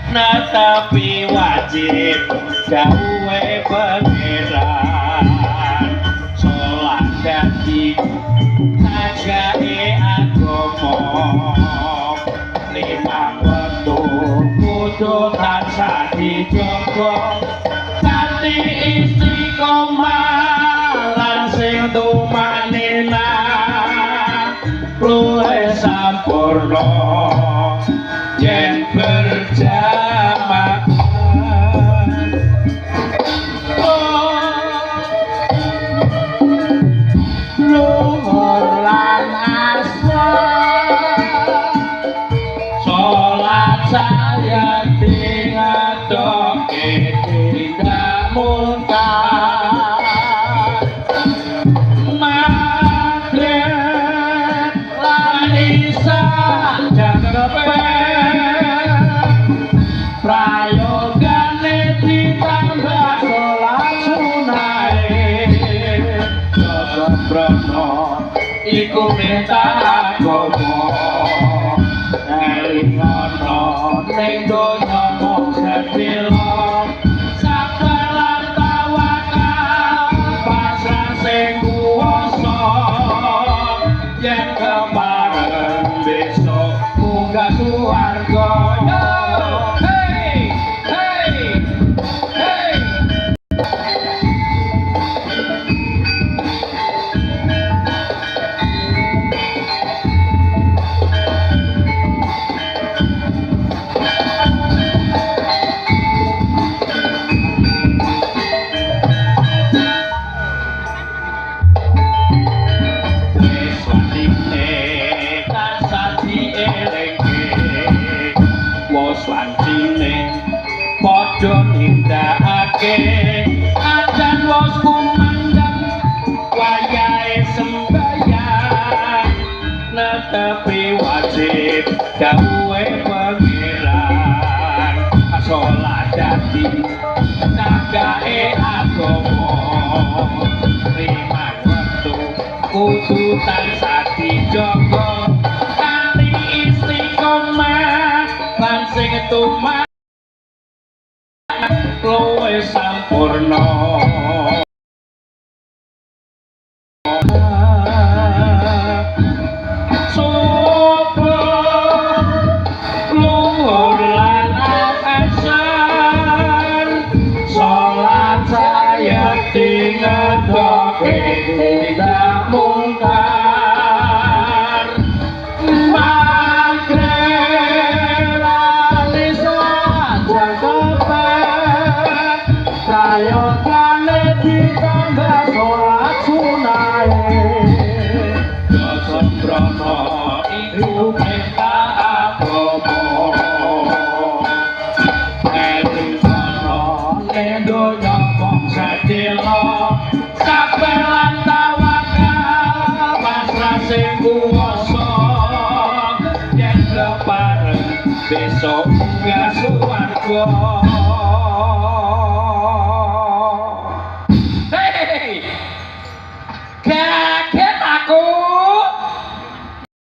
tapi wajib gawe pangeran sholat dadi nagae agama limang wektu kudu tansah dijaga kanthi istiqomah lan sing tumanina luwih sampurna yen berjamaah luhur lan asar sholat saya dingadoke tidak mungkar maghrib lan isya prayogane ditambah sholat sunahe Sembrono iku minta agama elingono ning donya mung sedhela sabar lan tawakal pasrah sing kuwasa yen kemareng besok munggah swarga. Padha nindakake adan wos kumandang wayahe sembahyang netepi wajib gawe pangeran sholat dadi nagae agama limang wektu kudu tansah dijaga kanthi istiqomah lan sing tumanina luwih sampurna subuh luhur lan asar sholat saya dingedoke tidak mungkar maghrib lan isya prayogane ditambah sholat sunahe Sembrono iku minta agama elingono ning donya mung sedhela sabar lan tawakal pasrah sing kuwasa yen kepareng besok munggah swarga.